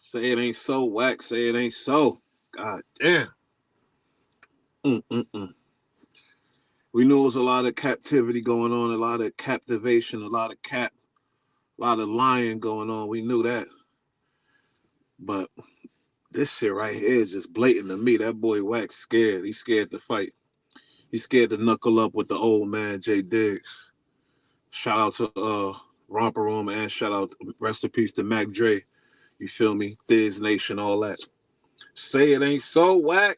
Say it ain't so, Wack. Say it ain't so. God damn. Mm-mm-mm. We knew there was a lot of captivity going on, a lot of captivation, a lot of lying going on. We knew that. But this shit right here is just blatant to me. That boy Wack scared. He's scared to fight. He's scared to knuckle up with the old man, Jay Diggs. Shout out to Romper Room and shout out, rest in peace to Mac Dre. You feel me? Thiz Nation, all that. Say it ain't so, Wack.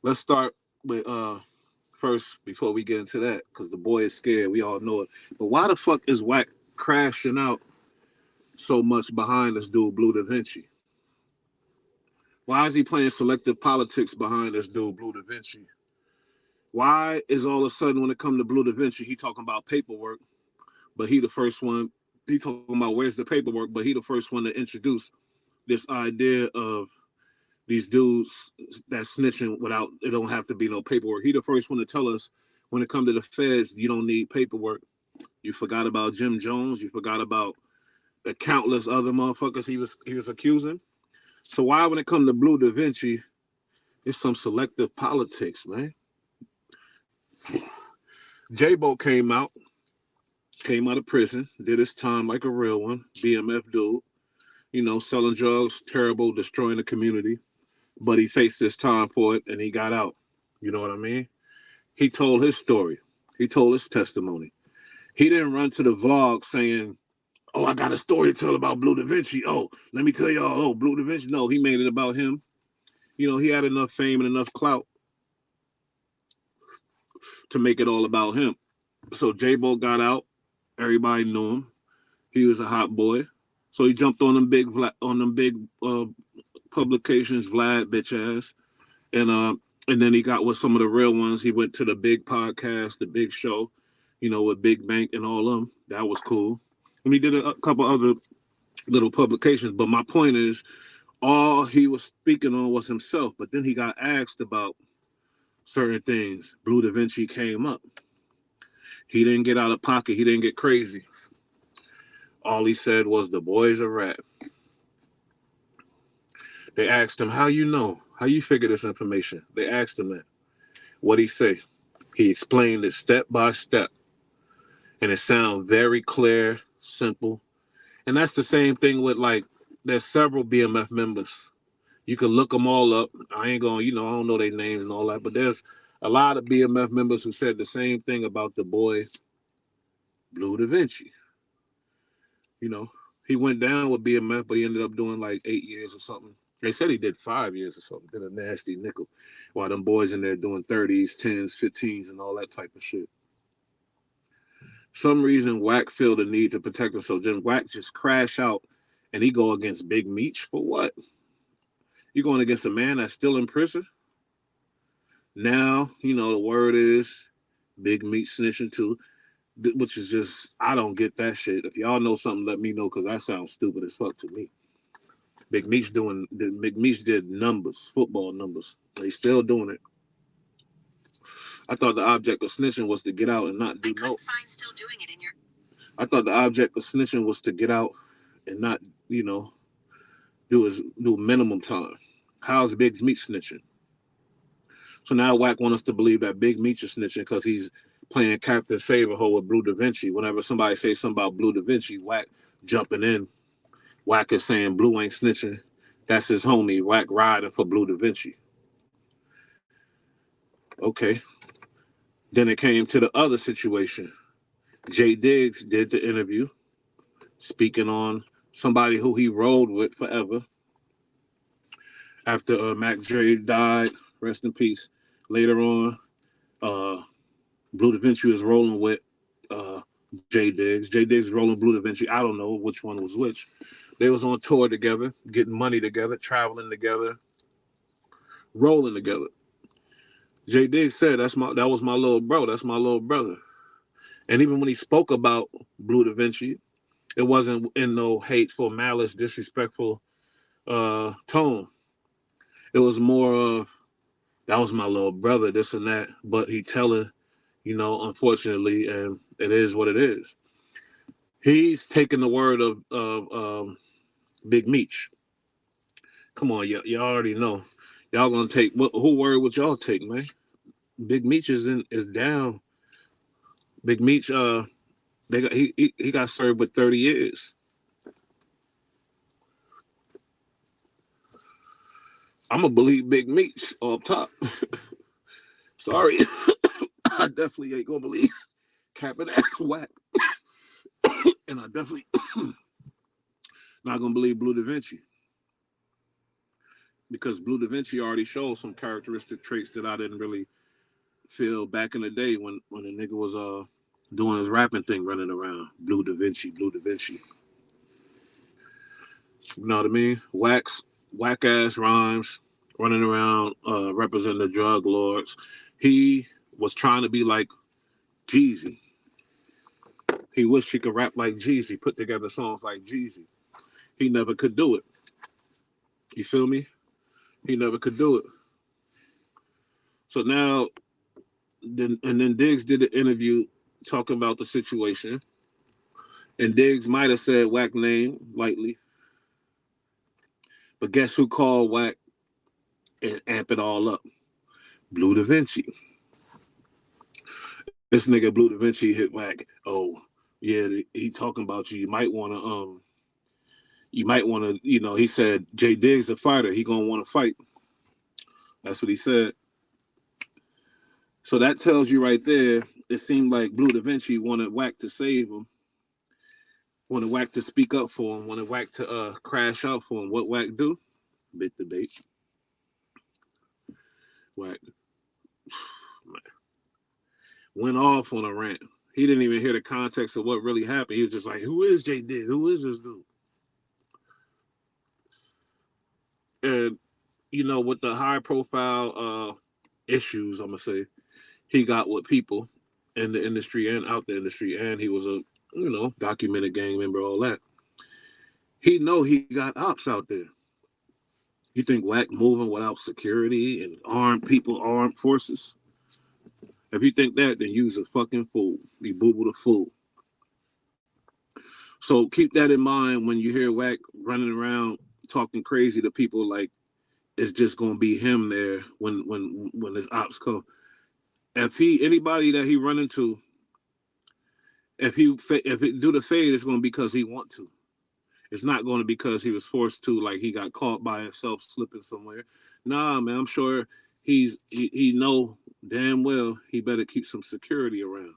Let's start with first before we get into that, because the boy is scared. We all know it. But why the fuck is Wack crashing out so much behind this dude, Blue Davenci? Why is he playing selective politics behind this dude, Blue Davenci? Why is all of a sudden when it comes to Blue Davenci, he talking about paperwork, but he the first one, he talking about where's the paperwork, but he the first one to introduce this idea of these dudes that snitching without, it don't have to be no paperwork. He the first one to tell us when it comes to the feds, you don't need paperwork. You forgot about Jim Jones. You forgot about the countless other motherfuckers he was accusing. So why when it comes to Blue Davenci, it's some selective politics, man. J-Bo came out of prison, did his time like a real one, BMF dude, you know, selling drugs, terrible, destroying the community. But he faced his time for it and he got out. You know what I mean? He told his story. He told his testimony. He didn't run to the vlog saying, oh, I got a story to tell about Blue Davenci. Oh, let me tell y'all, oh, Blue Davenci. No, he made it about him. You know, he had enough fame and enough clout to make it all about him. So J-Bo got out. Everybody knew him. He was a hot boy. So he jumped on them big publications, Vlad bitch ass. And then he got with some of the real ones. He went to the big podcast, the big show, you know, with Big Bank and all of them. That was cool. And he did a couple other little publications. But my point is, all he was speaking on was himself. But then he got asked about certain things. Blue Davenci came up. He didn't get out of pocket. He didn't get crazy. All he said was, the boy's a rat. They asked him, how you know? How you figure this information? They asked him that. What'd he say? He explained it step by step. And it sounded very clear, simple. And that's the same thing with, like, there's several BMF members. You can look them all up. I ain't going, you know, I don't know their names and all that, but there's a lot of BMF members who said the same thing about the boy, Blue Davenci. You know, he went down with BMF, but he ended up doing like 8 years or something. They said he did 5 years or something, did a nasty nickel. While them boys in there doing 30s, 10s, 15s, and all that type of shit. Some reason Wack feel the need to protect himself. Then Wack just crash out and he go against Big Meech for what? You going against a man that's still in prison? Now, you know, the word is Big Meech snitching too, which is just, I don't get that shit. If y'all know something, let me know, because that sounds stupid as fuck to me. Big Meech did numbers, football numbers. He's still doing it. I thought the object of snitching was to get out and not do no. Still doing it in your. I thought the object of snitching was to get out and not, you know, do minimum time. How's Big Meech snitching? So now Wack want us to believe that Big Meech is snitching because he's playing Captain Saberho with Blue Davenci. Whenever somebody says something about Blue Davenci, Wack jumping in. Wack is saying Blue ain't snitching. That's his homie. Wack riding for Blue Davenci. Okay. Then it came to the other situation. Jay Diggs did the interview, speaking on somebody who he rode with forever. After Mac Dre died, rest in peace. Later on, Blue Davenci was rolling with Jay Diggs. Jay Diggs was rolling Blue Davenci. I don't know which one was which. They was on tour together, getting money together, traveling together, rolling together. Jay Diggs said, that was my little bro. That's my little brother. And even when he spoke about Blue Davenci, it wasn't in no hateful, malice, disrespectful tone. It was more of, that was my little brother, this and that. But he telling, you know, unfortunately, and it is what it is. He's taking the word of Big Meech. Come on, y'all already know. Y'all gonna take who word would y'all take, man? Big Meech is down. Big Meech, he got served with 30 years. I'm gonna believe Big Meech up top. Sorry, I definitely ain't gonna believe Capping Ass Wack, and I definitely not gonna believe Blue Davenci because Blue Davenci already showed some characteristic traits that I didn't really feel back in the day when the nigga was doing his rapping thing, running around. Blue Davenci, Blue Davenci. You know what I mean? Whack ass rhymes, running around representing the drug lords. He was trying to be like Jeezy. He wished he could rap like Jeezy, put together songs like Jeezy. He never could do it. You feel me? He never could do it. So now, then Diggs did an interview talking about the situation, and Diggs might have said Wack name lightly, but guess who called Wack and amp it all up? Blue Davenci. This nigga Blue Davenci hit Wack. Oh, yeah, he talking about you. You might want to, he said, Jay Diggs a fighter. He gonna want to fight. That's what he said. So that tells you right there, it seemed like Blue Davenci wanted Wack to save him, wanted Wack to speak up for him, wanted Wack to crash out for him. What Wack do? Bit the bait. Wack went off on a rant. He didn't even hear the context of what really happened. He was just like, who is Jay Diggs? Who is this dude? And, with the high profile issues, I'm going to say, he got with people in the industry and out the industry. And he was a, documented gang member, all that. He know he got ops out there. You think Wack moving without security and armed forces? If you think that, then you's a fucking fool. You boo-boo the fool. So keep that in mind when you hear Wack running around talking crazy to people like it's just gonna be him there when his ops come. If anybody that he run into, if it do the fade, it's gonna be because he want to. It's not going to be because he was forced to, like he got caught by himself slipping somewhere. Nah, man, I'm sure he know damn well he better keep some security around.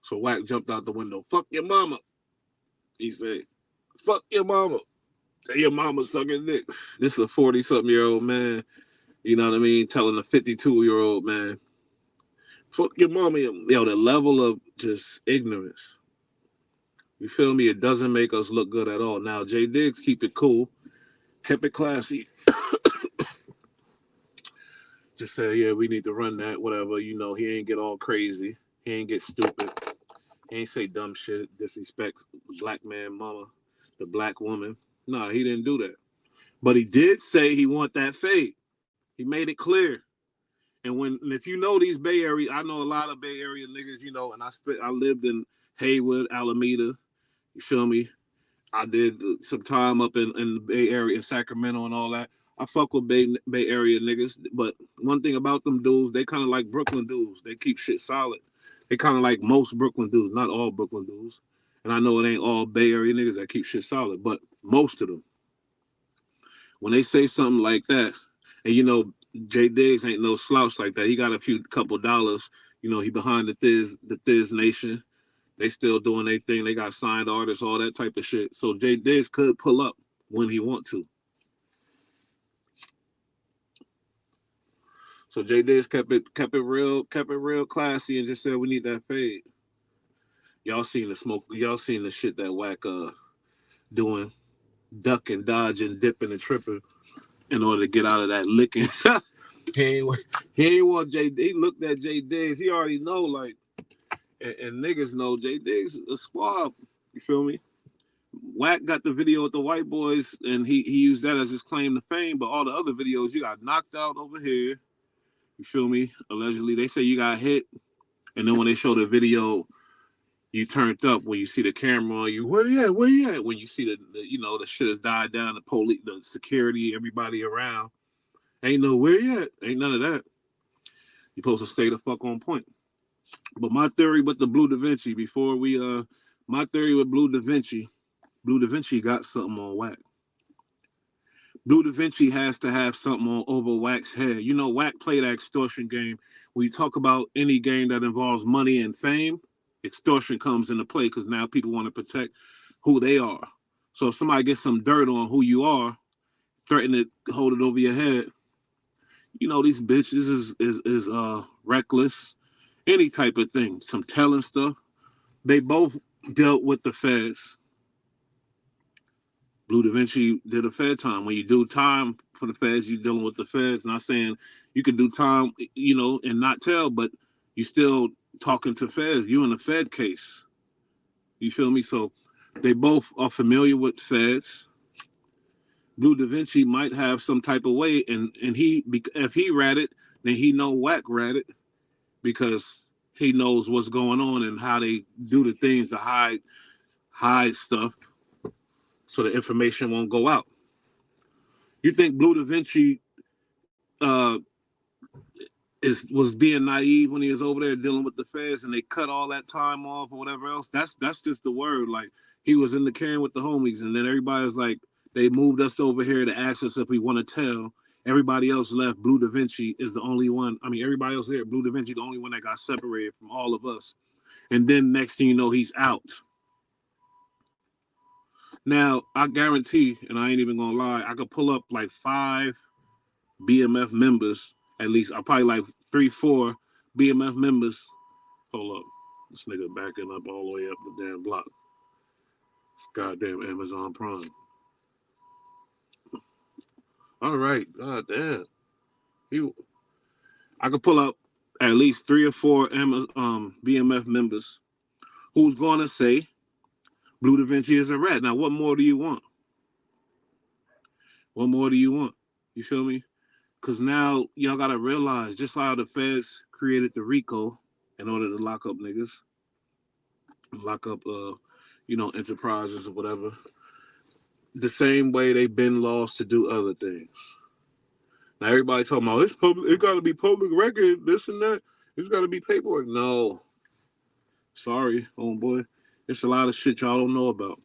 So Wack jumped out the window. Fuck your mama. He said, fuck your mama. Tell your mama sucking dick. This is a 40-something-year-old man, you know what I mean, telling a 52-year-old man, fuck your mama. Yo, the level of just ignorance. You feel me? It doesn't make us look good at all. Now, Jay Diggs keep it cool, kept it classy. Just say, yeah, we need to run that, whatever. He ain't get all crazy. He ain't get stupid. He ain't say dumb shit, disrespect black man mama, the black woman. Nah, he didn't do that. But he did say he want that fade. He made it clear. And if you know these Bay Area, I know a lot of Bay Area niggas, and I lived in Haywood, Alameda. You feel me? I did some time up in the Bay Area, in Sacramento and all that. I fuck with Bay Area niggas, but one thing about them dudes, they kind of like Brooklyn dudes. They keep shit solid. They kind of like most Brooklyn dudes, not all Brooklyn dudes. And I know it ain't all Bay Area niggas that keep shit solid, but most of them. When they say something like that, and Jay Diggs ain't no slouch like that. He got a couple dollars. He behind the Thiz Nation. They still doing their thing. They got signed artists, all that type of shit. So Jay Diggs could pull up when he want to. So Jay Diggs kept it real classy and just said we need that fade. Y'all seen the smoke. Y'all seen the shit that Wack doing, ducking, dodging, dipping, and tripping in order to get out of that licking. he ain't want Jay. He looked at Jay Diggs. He already know, like, and niggas know Jay Diggs a squab. You feel me? Wack got the video with the white boys, and he used that as his claim to fame. But all the other videos, you got knocked out over here. You feel me? Allegedly, they say you got hit, and then when they show the video, you turned up when you see the camera on you. Where you at? Where you at? When you see the shit has died down, the police, the security, everybody around. Ain't no where you at. Ain't none of that. You're supposed to stay the fuck on point. But my theory with the Blue Davenci, my theory with Blue Davenci got something on Wack. Blue Davenci has to have something on over Wack's head. You know, Wack played that extortion game. When you talk about any game that involves money and fame, extortion comes into play because now people want to protect who they are. So if somebody gets some dirt on who you are, threaten to hold it over your head, you know, these bitches is reckless, any type of thing, some telling stuff. They both dealt with the feds. Blue Davenci did a Fed time. When you do time for the feds, you're dealing with the feds. Not saying you can do time, you know, and not tell, but you still talking to feds. You in a Fed case. You feel me? So they both are familiar with feds. Blue Davenci might have some type of way, and if he ratted, then he know Wack ratted because he knows what's going on and how they do the things to hide stuff so the information won't go out. You think Blue Davenci was being naive when he was over there dealing with the feds and they cut all that time off or whatever else? That's just the word. Like, he was in the can with the homies, and then everybody was like, they moved us over here to ask us if we want to tell. Everybody else left. Blue Davenci is the only one. I mean, everybody else there. Blue Davenci, the only one that got separated from all of us. And then next thing you know, he's out. Now, I guarantee, and I ain't even gonna lie, I could pull up like 5 BMF members, at least. I'll probably like 3-4 BMF members. Hold up. This nigga backing up all the way up the damn block. It's goddamn Amazon Prime. All right. God damn. I could pull up at least 3 or 4 BMF members who's gonna say Blue Davenci is a rat. Now, what more do you want? What more do you want? You feel me? Because now y'all got to realize, just how the feds created the RICO in order to lock up niggas, lock up, enterprises or whatever, the same way they've been laws to do other things. Now, everybody talking about, it's public, it got to be public record, this and that. It's got to be paperwork. No. Sorry, homeboy. It's a lot of shit y'all don't know about.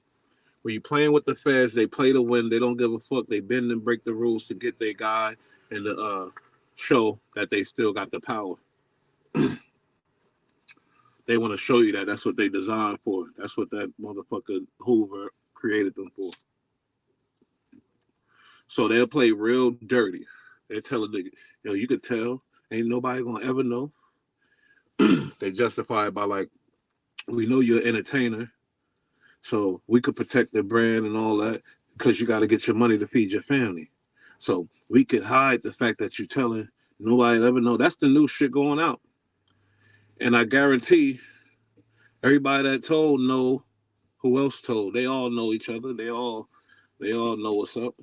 When you playing with the feds, they play to win. They don't give a fuck. They bend and break the rules to get their guy and to show that they still got the power. They want to show you that. That's what they designed for. That's what that motherfucker Hoover created them for. So they'll play real dirty. They tell a nigga, yo, you could tell. Ain't nobody gonna ever know. They justify it by like, we know you're an entertainer, so we could protect the brand and all that because you got to get your money to feed your family. So we could hide the fact that you're telling, nobody ever know. That's the new shit going out. And I guarantee everybody that told know who else told. They all know each other. They all know what's up.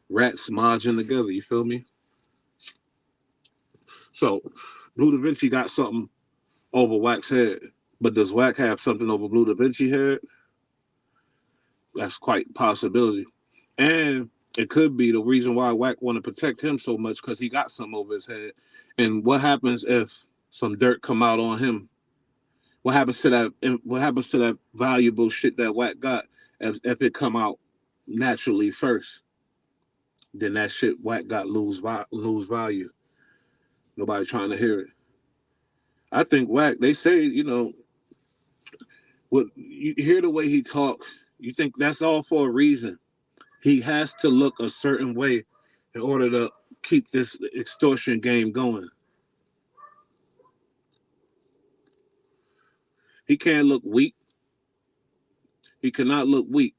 Rats marching together, you feel me? So Blue Davenci got something over Wack's head. But does Wack have something over Blue Davenci head? That's quite a possibility. And it could be the reason why Wack want to protect him so much, because he got something over his head. And what happens if some dirt come out on him? What happens to that valuable shit that Wack got if it come out naturally first? Then that shit Wack got lose value. Nobody trying to hear it. I think Wack, they say, what you hear the way he talk, you think that's all for a reason. He has to look a certain way in order to keep this extortion game going. He can't look weak. He cannot look weak.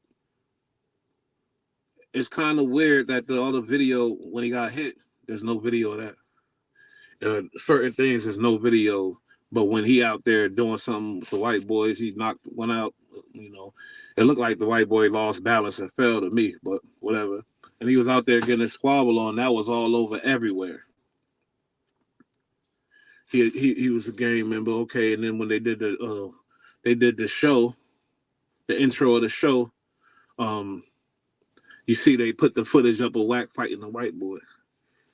It's kind of weird that the other video when he got hit, there's no video of that. Certain things, there's no video. But when he out there doing something with the white boys, he knocked one out, It looked like the white boy lost balance and fell to me, but whatever. And he was out there getting a squabble on. That was all over everywhere. he was a gang member. Okay, and then when they did the show, the intro of the show, um, you see they put the footage up of Wack fighting the white boy.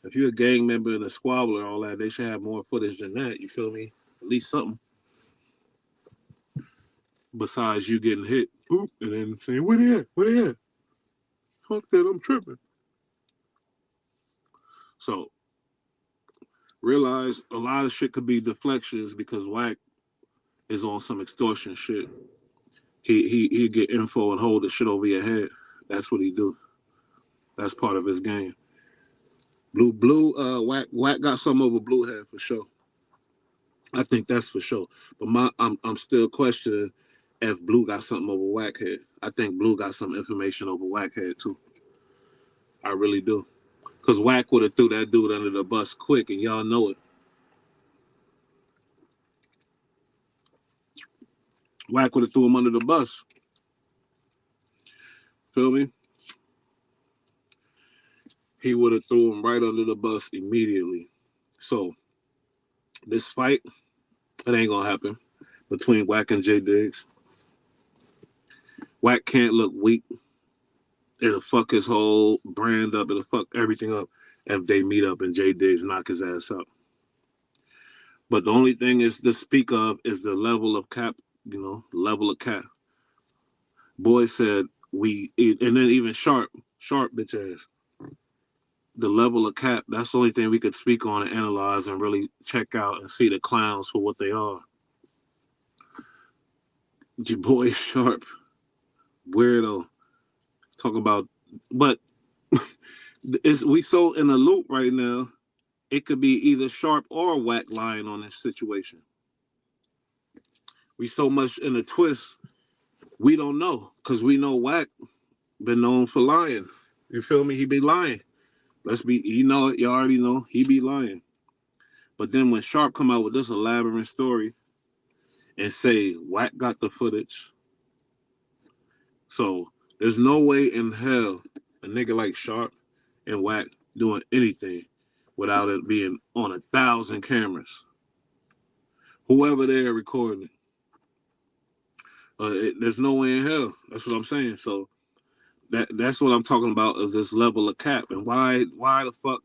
If you're a gang member and a squabbler and all that, they should have more footage than that. You feel me? At least something. Besides you getting hit, boop, and then saying, "Where they at? Where they at?" Fuck that, I'm tripping. So realize a lot of shit could be deflections because Wack is on some extortion shit. He get info and hold the shit over your head. That's what he do. That's part of his game. Wack got some over Blue head for sure. I think that's for sure. But I'm still questioning if Blue got something over Wack head. I think Blue got some information over Wack head too. I really do. Cause Wack would have threw that dude under the bus quick, and y'all know it. Wack would have threw him under the bus. Feel me? He would have threw him right under the bus immediately. So this fight, it ain't gonna happen between Wack and J Diggs. Wack can't look weak. It'll fuck his whole brand up. It'll fuck everything up if they meet up and J Diggs knock his ass out. But the only thing is to speak of is the level of cap, level of cap. Boy said and then even Sharp bitch ass. The level of cap, that's the only thing we could speak on and analyze and really check out and see the clowns for what they are. Your boy Sharp, weirdo. Talk about, but we so in a loop right now. It could be either Sharp or Wack lying on this situation. We so much in a twist, we don't know because we know Wack been known for lying. You feel me? He be lying. You already know he be lying. But then when Sharp come out with this elaborate story and say Wack got the footage, so there's no way in hell a nigga like Sharp and Wack doing anything without it being on 1,000 cameras. Whoever they're recording it. There's no way in hell. That's what I'm saying. So that's what I'm talking about of this level of cap. And why the fuck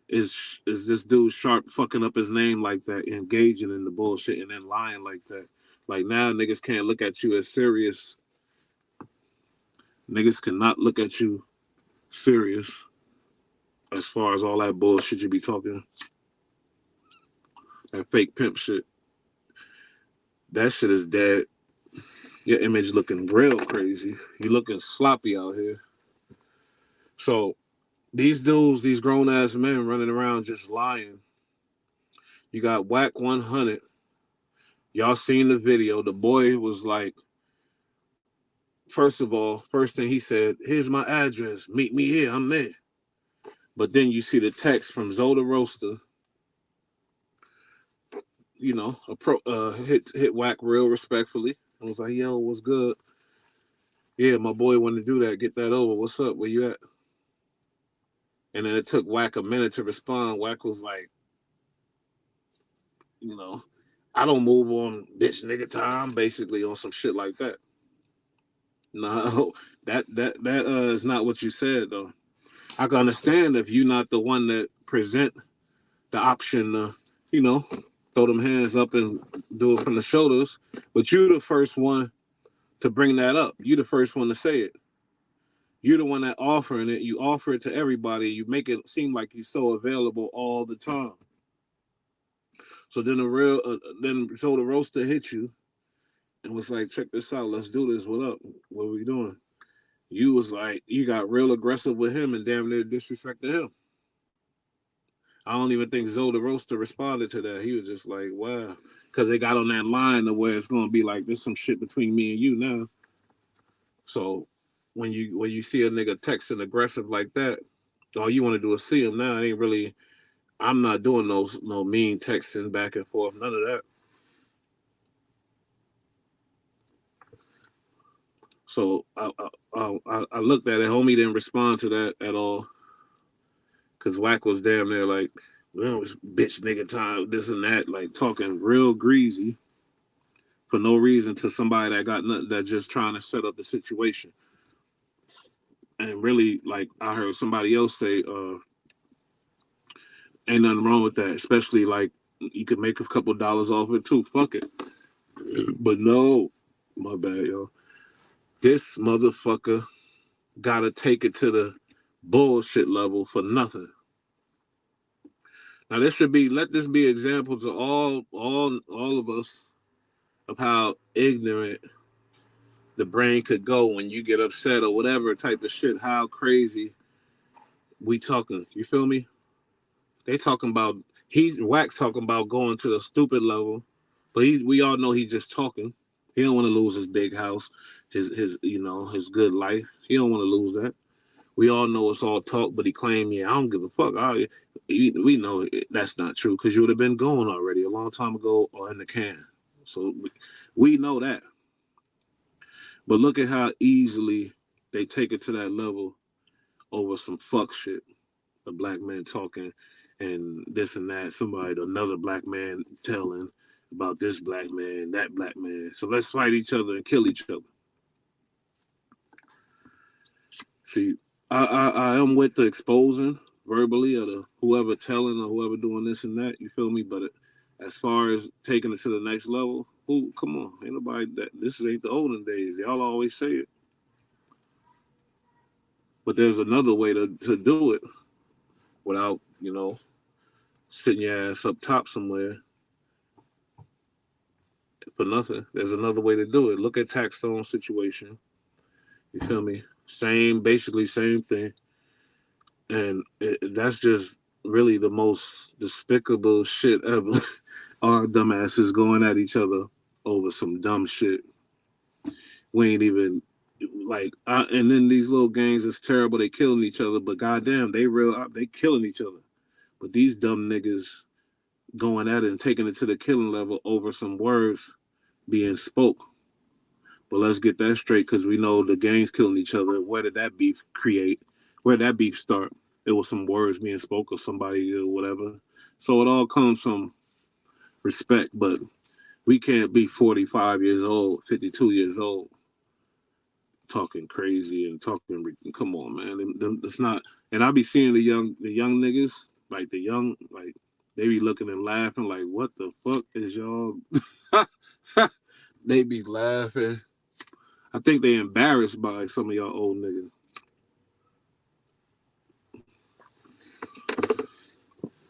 is this dude Sharp fucking up his name like that, engaging in the bullshit and then lying like that? Like now niggas can't look at you as serious. Niggas cannot look at you serious as far as all that bullshit you be talking. That fake pimp shit. That shit is dead. Your image looking real crazy. You looking sloppy out here. So these dudes, these grown ass men running around just lying. You got Wack100. Y'all seen the video. The boy was like, first of all, first thing he said, "Here's my address. Meet me here. I'm there." But then you see the text from Zoda Roaster. Hit Wack real respectfully. I was like, "Yo, what's good? Yeah, my boy wanted to do that. Get that over. What's up? Where you at?" And then it took Wack a minute to respond. Wack was like, I don't move on bitch nigga time, basically on some shit like that. No, that is not what you said though. I can understand if you're not the one that present the option to, throw them hands up and do it from the shoulders, but you're the first one to bring that up. You're the first one to say it. You're the one that offering it. You offer it to everybody. You make it seem like you're so available all the time. So then so the roaster hit you and was like, "Check this out. Let's do this. What up? What are we doing?" You was like, you got real aggressive with him and damn near disrespected him. I don't even think Zoe the Roaster responded to that. He was just like, wow. Because they got on that line to where it's going to be like, there's some shit between me and you now. So when you see a nigga texting aggressive like that, all you want to do is see him now. It ain't really, I'm not doing no mean texting back and forth. None of that. So I looked at it. Homie didn't respond to that at all. Because Wack was damn near like, Well, it's bitch nigga time, this and that, like talking real greasy for no reason to somebody that got nothing, that just trying to set up the situation. And really, like I heard somebody else say, ain't nothing wrong with that, especially like you could make a couple dollars off it too. Fuck it. But no, my bad, y'all. This motherfucker gotta take it to the bullshit level for nothing. Now this should be, let this be example to all of us of how ignorant the brain could go when you get upset or whatever type of shit. How crazy we talking. You feel me? They talking about, he's Wack's talking about going to the stupid level, but we all know he's just talking. He don't want to lose his big house, his his good life. He don't want to lose that. We all know it's all talk, but he claimed, yeah, I don't give a fuck. We know that's not true because you would have been going already a long time ago or in the can. So we know that. But look at how easily they take it to that level over some fuck shit. A black man talking and this and that. Somebody, another black man telling about this black man, that black man. So let's fight each other and kill each other. See, I am with the exposing verbally or the whoever telling or whoever doing this and that. You feel me? But as far as taking it to the next level, who? Come on, ain't nobody that. This ain't the olden days. Y'all always say it, but there's another way to do it without sitting your ass up top somewhere for nothing. There's another way to do it. Look at Tax Stone situation. You feel me? Basically same thing. And that's just really the most despicable shit ever. Our dumbasses going at each other over some dumb shit. We ain't even and then these little gangs is terrible. They killing each other, but goddamn, they killing each other. But these dumb niggas going at it and taking it to the killing level over some words being spoke. But let's get that straight because we know the gangs killing each other. Where did that beef create? Where did that beef start? It was some words being spoke or somebody or whatever. So it all comes from respect. But we can't be 45 years old, 52 years old, talking crazy and talking. Come on, man. It's not. And I be seeing the young niggas, like they be looking and laughing like, what the fuck is y'all? They be laughing. I think they embarrassed by some of y'all old niggas.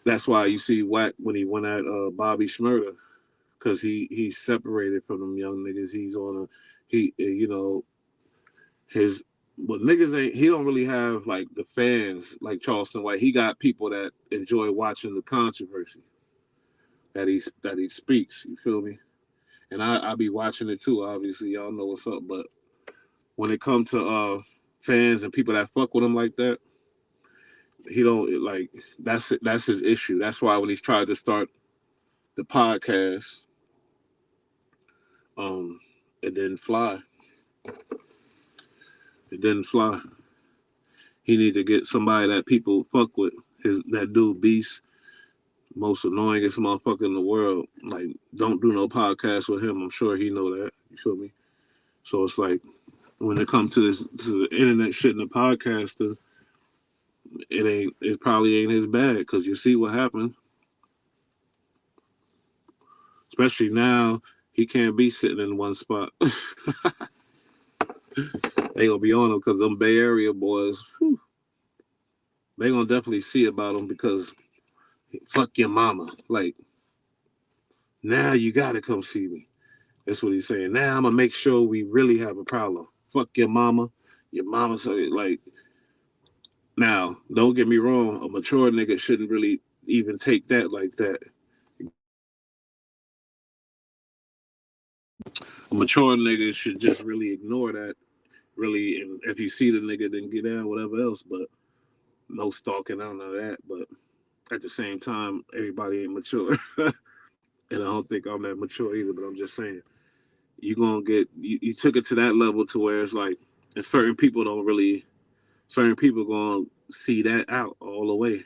That's why you see Wack when he went at Bobby Shmurda, because he's separated from them young niggas. He's on a he his but niggas ain't, he don't really have like the fans like Charleston White. He got people that enjoy watching the controversy that he speaks. You feel me? And I be watching it too. Obviously, y'all know what's up. But when it comes to fans and people that fuck with him like that, he don't like. That's his issue. That's why when he's tried to start the podcast, um, it didn't fly. It didn't fly. He need to get somebody that people fuck with. That dude Beast, most annoyingest motherfucker in the world. Like, don't do no podcast with him. I'm sure he know that. You feel me? So it's like when it comes to the internet shit and the podcaster, it probably ain't his bag because you see what happened. Especially now, he can't be sitting in one spot. They gonna be on him because them Bay Area boys, whew, they gonna definitely see about him because fuck your mama. Like, now you gotta come see me. That's what he's saying. Now I'm gonna make sure we really have a problem. Fuck your mama. Your mama say like, now, don't get me wrong, a mature nigga shouldn't really even take that like that. A mature nigga should just really ignore that, really, and if you see the nigga, then get down, whatever else, but no stalking, none of that. But at the same time, everybody ain't mature. And I don't think I'm that mature either, but I'm just saying, you took it to that level to where it's like, and certain people gonna see that out all the way.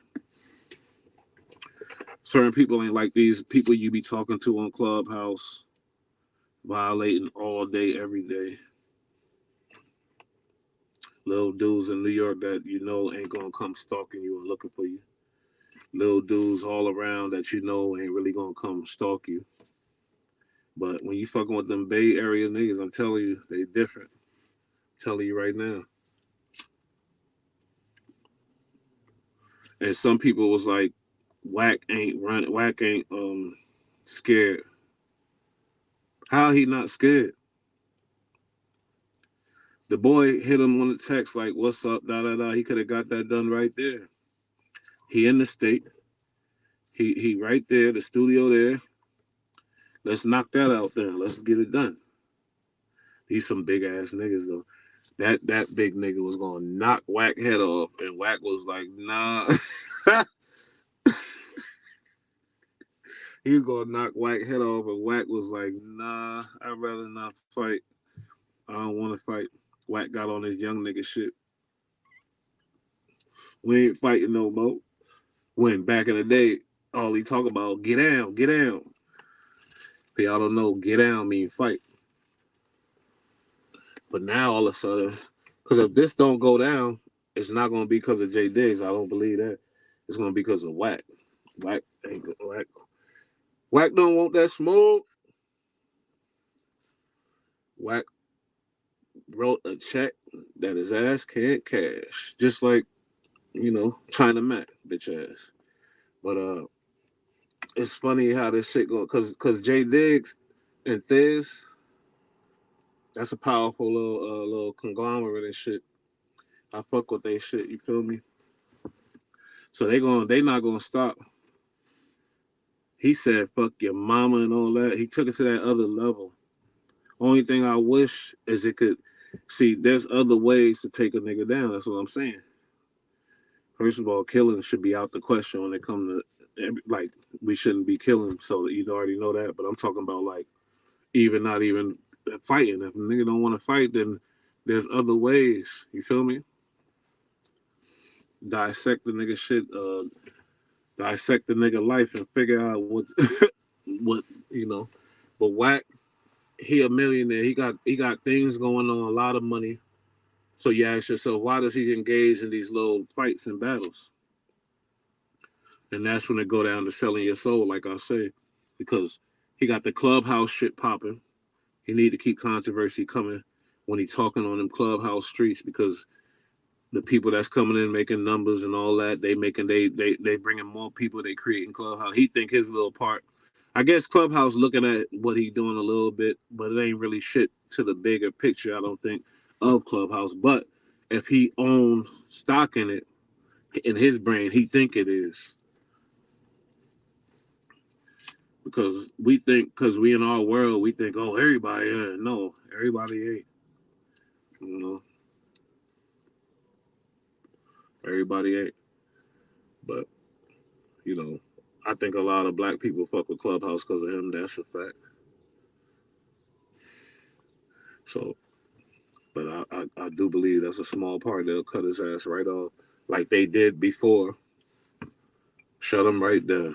Certain people ain't like these people you be talking to on Clubhouse, violating all day, every day. Little dudes in New York that you know ain't gonna come stalking you and looking for you. Little dudes all around that you know ain't really gonna come stalk you. But when you fucking with them Bay Area niggas, I'm telling you, they different. I'm telling you right now. And some people was like, Wack ain't running, Wack ain't scared. How he not scared? The boy hit him on the text like, "What's up?" Da da da. He could have got that done right there. He in the state. He right there. The studio there. Let's knock that out there. Let's get it done. These some big ass niggas though. That big nigga was gonna knock Wack head off, and Wack was like, "Nah." He was gonna knock Wack head off, and Wack was like, "Nah, I'd rather not fight. I don't want to fight." Wack got on his young nigga shit. We ain't fighting no more. When back in the day, all he talk about, get down, get down. If y'all don't know, get down mean fight. But now all of a sudden, because if this don't go down, it's not gonna be because of J Diggs. I don't believe that. It's gonna be because of Wack. Wack ain't good. Wack don't want that smoke. Wack wrote a check that his ass can't cash. Just like, China Mac, bitch ass. But it's funny how this shit go, cause J Diggs and Thiz, that's a powerful little conglomerate and shit. I fuck with they shit, you feel me? So they not gonna stop. He said fuck your mama and all that. He took it to that other level. Only thing I wish is it could see there's other ways to take a nigga down. That's what I'm saying. First of all, killing should be out the question when it comes to like we shouldn't be killing. So you already know that. But I'm talking about like even not even fighting. If a nigga don't want to fight, then there's other ways. You feel me? Dissect the nigga shit. Dissect the nigga life and figure out what's what you know. But Wack, he a millionaire. He got things going on, a lot of money. So you ask yourself, why does he engage in these little fights and battles? And that's when it go down to selling your soul, like I say, because he got the clubhouse shit popping. He need to keep controversy coming when he talking on them clubhouse streets because the people that's coming in making numbers and all that, they bringing more people, they creating clubhouse. He think his little part. I guess clubhouse looking at what he doing a little bit, but it ain't really shit to the bigger picture. I don't think of clubhouse. But if he owned stock in it, in his brain, he think it is. Because we think, because we in our world, we think, oh, everybody, no, everybody ain't. You know, everybody ain't. But, I think a lot of black people fuck with Clubhouse because of him. That's a fact. So, but I do believe that's a small part. They'll cut his ass right off like they did before. Shut him right there.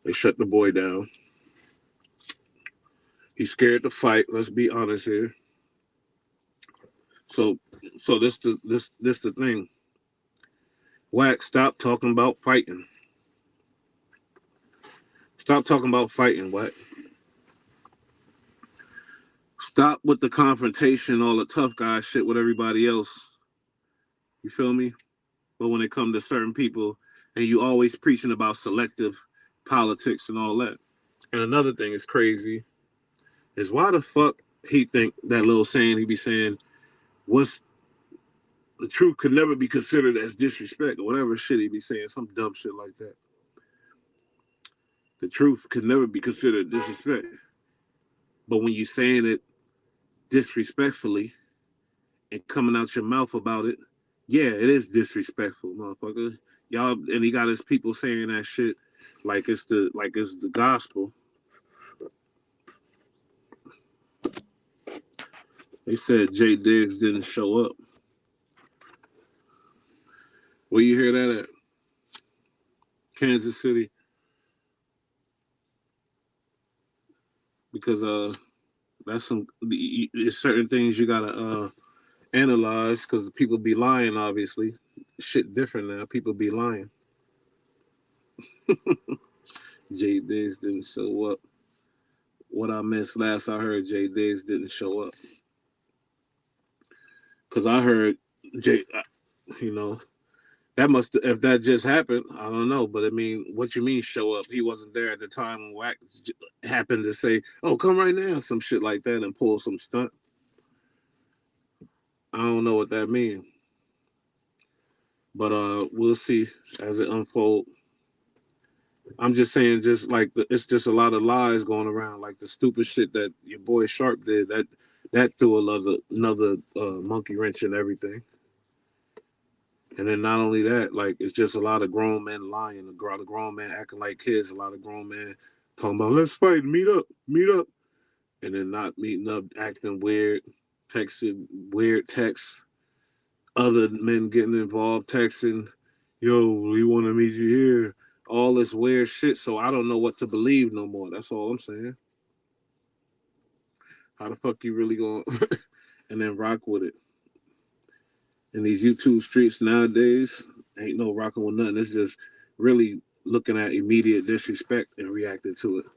They shut the boy down. He's scared to fight. Let's be honest here. So this the thing. Wack, stop talking about fighting. Stop talking about fighting, Wack. Stop with the confrontation, all the tough guy shit with everybody else. You feel me? But when it comes to certain people, and you always preaching about selective politics and all that. And another thing is crazy is why the fuck he think that little saying he be saying, what's the truth could never be considered as disrespect or whatever shit he be saying, some dumb shit like that. The truth could never be considered disrespect. But when you saying it disrespectfully and coming out your mouth about it, yeah, it is disrespectful, motherfucker. Y'all, and he got his people saying that shit like it's the gospel. They said Jay Diggs didn't show up. Where you hear that at? Kansas City. Because that's it's certain things you gotta analyze because people be lying. Obviously, shit different now. People be lying. Jay Diggs didn't show up. What I missed last I heard, Jay Diggs didn't show up. Because I heard Jay, you know, that must if that just happened. I don't know, but I mean, what you mean show up? He wasn't there at the time when Wack happened to say, "Oh, come right now," some shit like that, and pull some stunt. I don't know what that means, but we'll see as it unfolds. I'm just saying, just like it's just a lot of lies going around, like the stupid shit that your boy Sharp did. That threw another monkey wrench in everything. And then not only that, like it's just a lot of grown men lying, a lot of grown men acting like kids, a lot of grown men talking about let's fight, meet up, and then not meeting up, acting weird, texting weird texts, other men getting involved, texting, yo, we want to meet you here, all this weird shit. So I don't know what to believe no more. That's all I'm saying. How the fuck you really going and then rock with it? In these YouTube streets nowadays, ain't no rocking with nothing. It's just really looking at immediate disrespect and reacting to it.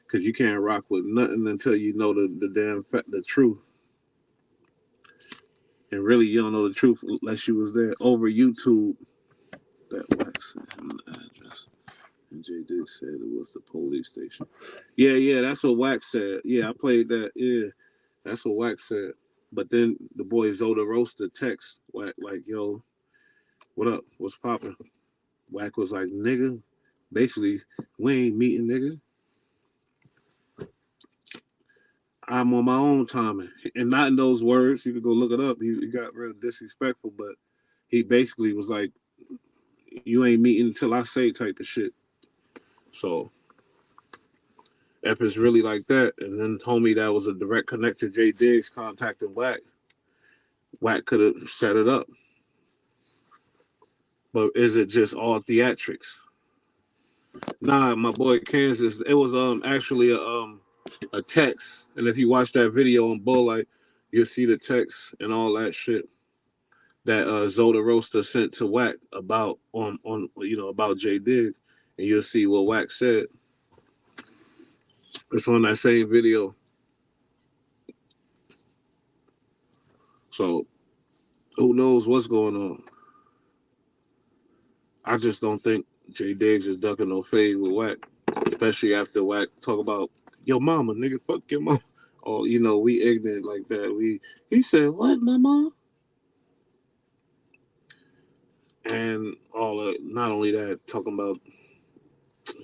Because you can't rock with nothing until you know the truth. And really, you don't know the truth unless you was there over YouTube. That Wack sent him the address. And J. Dick said it was the police station. Yeah, that's what Wack said. Yeah, I played that. Yeah, that's what Wack said. But then the boy Zoda Roaster text Wack like, yo, what up? What's popping? Wack was like, nigga, basically, we ain't meeting, nigga. I'm on my own timing. And not in those words. You could go look it up. He got real disrespectful, but he basically was like, you ain't meeting until I say type of shit. So if it's really like that, and then told me that was a direct connect to Jay Diggs contacting Wack, Wack could have set it up. But is it just all theatrics? Nah, my boy Kansas. It was actually a text, and if you watch that video on Bulllight, you'll see the text and all that shit that Zoda Roaster sent to Wack about on about Jay Diggs, and you'll see what Wack said. It's on that same video. So who knows what's going on? I just don't think Jay Diggs is ducking no fade with Wack, especially after Wack talk about your mama, nigga, fuck your mama. Oh, we ignorant like that. He said, what, my mom? And not only that, talking about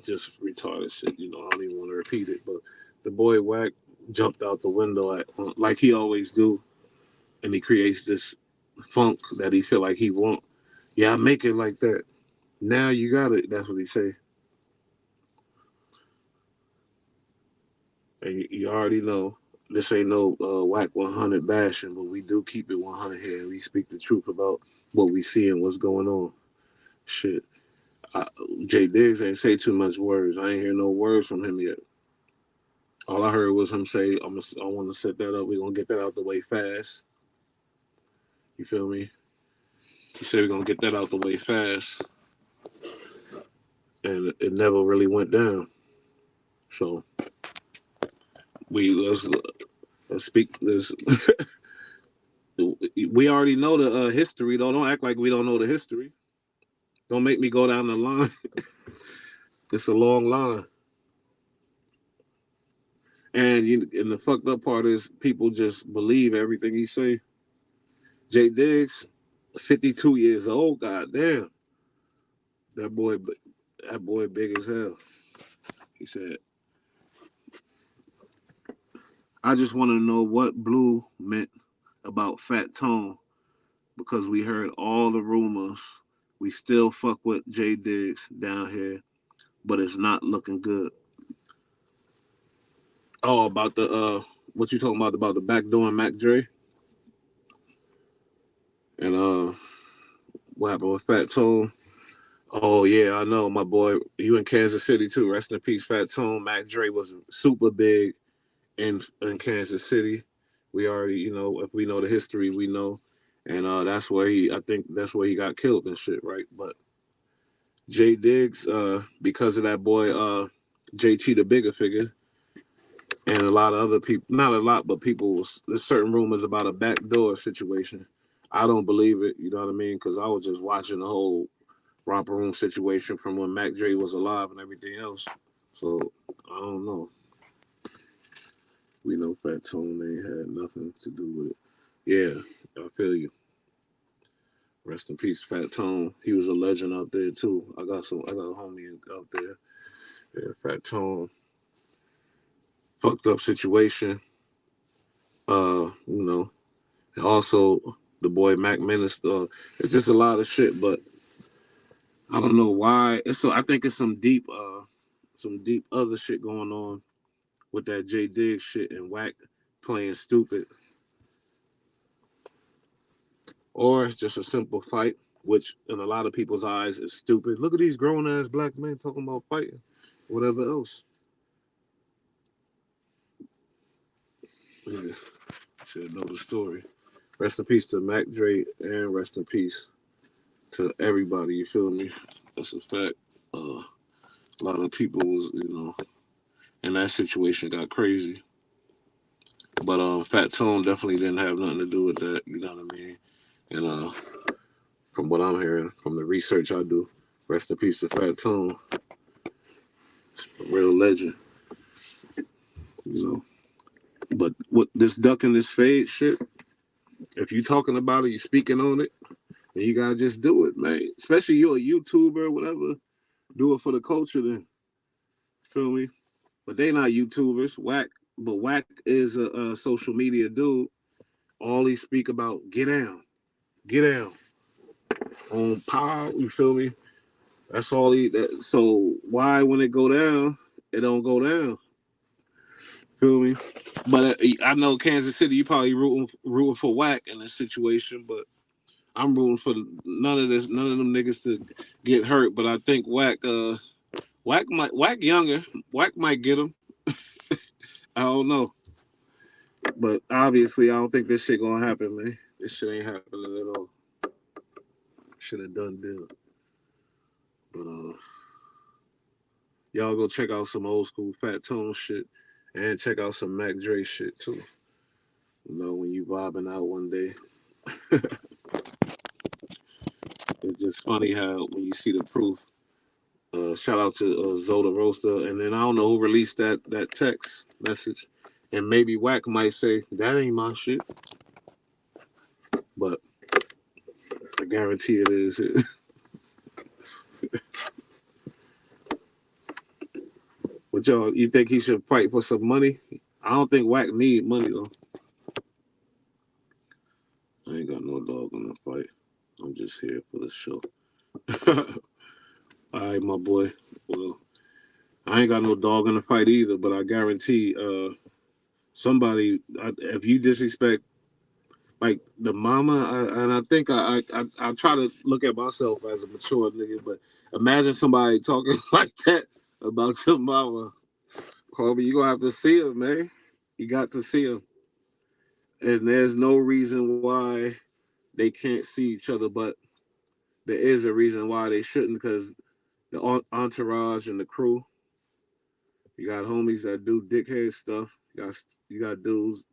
just retarded shit. I don't even want to repeat it, but the boy Wack jumped out the window like he always do, and he creates this funk that he feel like he want. Yeah, I make it like that. Now you got it. That's what he say. And you already know this ain't no Wack 100 bashing, but we do keep it 100 here. We speak the truth about what we see and what's going on. Shit. Jay Diggs ain't say too much words. I ain't hear no words from him yet. All I heard was him say, I want to set that up. We're going to get that out the way fast. You feel me? He said we're going to get that out the way fast. And it never really went down. So let's speak this. We already know the history, though. Don't act like we don't know the history. Don't make me go down the line. It's a long line. And the fucked up part is people just believe everything he say. Jay Diggs, 52 years old. Goddamn, that boy big as hell. He said, "I just want to know what Blue meant about Fat Tone because we heard all the rumors. We still fuck with Jay Diggs down here, but it's not looking good." Oh, about the what you talking about the backdoor Mac Dre? And What happened with Fat Tone? Oh yeah, I know, my boy. You in Kansas City too. Rest in peace, Fat Tone. Mac Dre was super big in Kansas City. We already, if we know the history, we know, and that's where I think that's where he got killed and shit, right? But Jay Diggs, because of that boy, JT the bigger figure, and a lot of other people, not a lot, but people, there's certain rumors about a backdoor situation. I don't believe it, you know what I mean? Because I was just watching the whole romper room situation from when Mac Dre was alive and everything else. So I don't know. We know Fat Tone ain't had nothing to do with it. Yeah, I feel you. Rest in peace, Fat Tone. He was a legend out there too. I got a homie out there. Yeah, Fat Tone. Fucked up situation. You know. And also the boy Mac Minister. It's just a lot of shit, but I don't know why. I think it's some deep other shit going on with that J Diggs shit and Wack playing stupid. Or it's just a simple fight, which in a lot of people's eyes is stupid. Look at these grown ass black men talking about fighting, whatever else. Yeah, should know the story. Rest in peace to Mac Dre and rest in peace to everybody. You feel me? That's a fact. A lot of people was, in that situation got crazy. But Fat Tone definitely didn't have nothing to do with that. You know what I mean? And from what I'm hearing, from the research I do, rest in peace to Fat Tone, a real legend. You know. But what this ducking this fade shit, if you talking about it, you speaking on it, then you gotta just do it, man. Especially you're a YouTuber or whatever. Do it for the culture then. Feel me? But they not YouTubers. Wack is a social media dude. All he speak about, get down on power. You feel me? That's all so why when it go down, it don't go down. Feel me? But I know Kansas City, you probably rooting for Wack in this situation, but I'm rooting for none of them niggas to get hurt. But I think Wack younger, Wack might get him. I don't know, but obviously I don't think this shit gonna happen, man. This shit ain't happening at all. Should have done deal. But y'all go check out some old school Fat Tone shit and check out some Mac Dre shit too. When you vibing out one day. It's just funny how when you see the proof. Shout out to Zoda Roaster, and then I don't know who released that text message, and maybe Wack might say that ain't my shit, but I guarantee it is. But y'all, you think he should fight for some money? I don't think Wack need money though. I ain't got no dog in the fight. I'm just here for the show. All right, my boy. Well, I ain't got no dog in the fight either, but I guarantee somebody, if you disrespect like the mama, and I think I try to look at myself as a mature nigga, but imagine somebody talking like that about your mama. Kobe, you gonna have to see him, man. You got to see him, and there's no reason why they can't see each other, but there is a reason why they shouldn't, because the entourage and the crew. You got homies that do dickhead stuff. You got dudes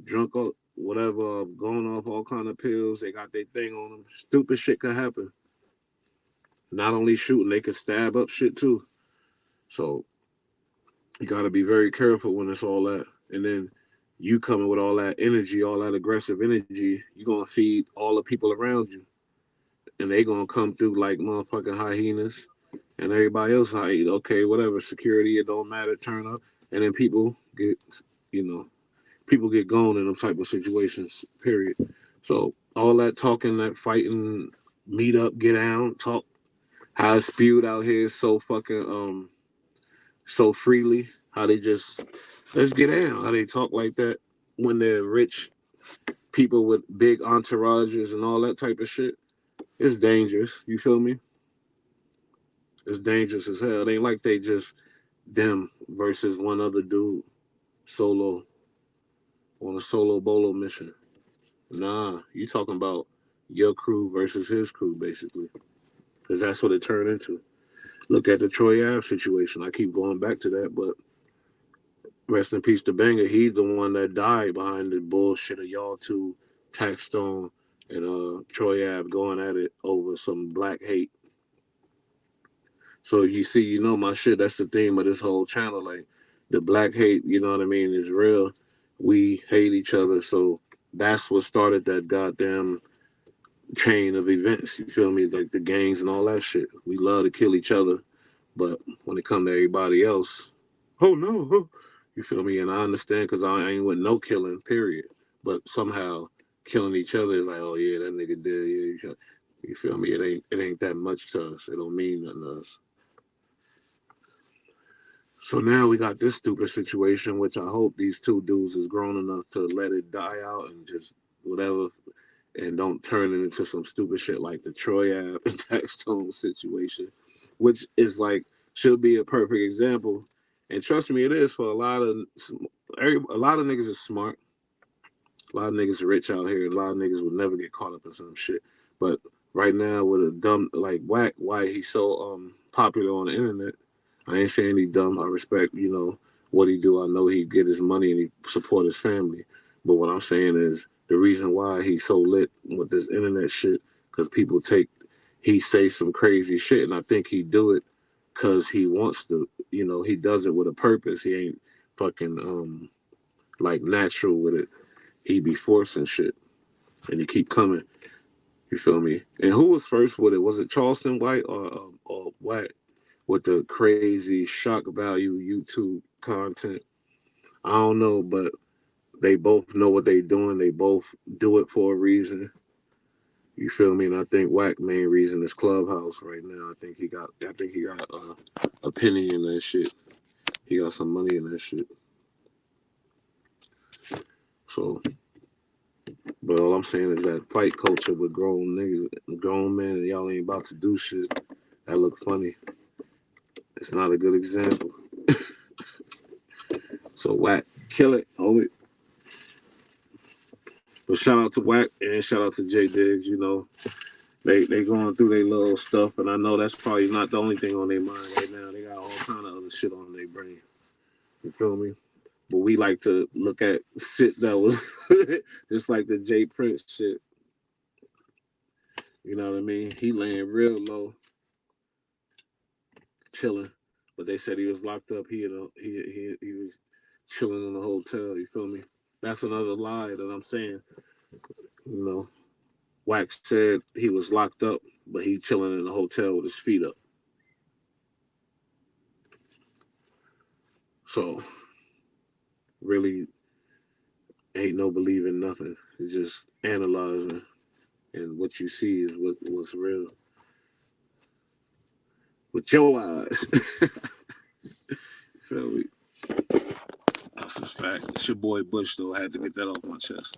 drunk up, whatever, going off all kind of pills. They got their thing on them. Stupid shit could happen. Not only shooting, they could stab up shit too. So you got to be very careful when it's all that. And then you coming with all that energy, all that aggressive energy, you going to feed all the people around you. And they going to come through like motherfucking hyenas. And everybody else, okay, whatever, security, it don't matter, turn up. And then people you know, get gone in them type of situations, period. So all that talking, that fighting, meet up, get down, talk, how it's spewed out here is so fucking so freely. How they just let's get down. How they talk like that when they're rich people with big entourages and all that type of shit. It's dangerous. You feel me? It's dangerous as hell. It ain't like they just them versus one other dude solo on a solo bolo mission. Nah, you talking about your crew versus his crew, basically. Because that's what it turned into. Look at the Troy Ave situation. I keep going back to that, but rest in peace to Banger. He's the one that died behind the bullshit of y'all two, Taxstone and Troy Ave going at it over some black hate. So you see, you know my shit. That's the theme of this whole channel. Like the black hate, you know what I mean, is real. We hate each other. So that's what started that goddamn chain of events. You feel me? Like the gangs and all that shit. We love to kill each other, but when it come to everybody else, oh no, you feel me? And I understand because I ain't with no killing, period. But somehow killing each other is like, oh yeah, that nigga did. Yeah, you feel me? It ain't that much to us. It don't mean nothing to us. So now we got this stupid situation, which I hope these two dudes is grown enough to let it die out and just whatever, and don't turn it into some stupid shit like the Troy Ave and Taxstone situation, which is like should be a perfect example. And trust me, it is for a lot of niggas is smart. A lot of niggas are rich out here. A lot of niggas would never get caught up in some shit. But right now, with a dumb like Wack, why he's so popular on the internet. I ain't saying he dumb. I respect, what he do. I know he get his money and he support his family. But what I'm saying is the reason why he's so lit with this internet shit, because he say some crazy shit, and I think he do it because he wants to. He does it with a purpose. He ain't fucking like natural with it. He be forcing shit, and he keep coming. You feel me? And who was first with it? Was it Charleston White or Wack with the crazy shock value YouTube content? I don't know, but they both know what they doing. They both do it for a reason. You feel me? And I think Wack main reason is Clubhouse right now. I think he got a penny in that shit. He got some money in that shit. So, but all I'm saying is that fight culture with grown niggas, grown men, and y'all ain't about to do shit. That look funny. It's not a good example. So Wack, kill it, homie. But shout out to Wack and shout out to J Diggs. They going through their little stuff, and I know that's probably not the only thing on their mind right now. They got all kind of other shit on their brain. You feel me? But we like to look at shit that was just like the Jay Prince shit. You know what I mean? He laying real low, chilling. But they said he was locked up. He was chilling in a hotel. You feel me? That's another lie that I'm saying. You know, Wax said he was locked up, but he chilling in a hotel with his feet up. So really ain't no believing nothing. It's just analyzing, and what you see is what's real with your eyes. Feel me? That's a fact. It's your boy Bush though. I had to get that off my chest.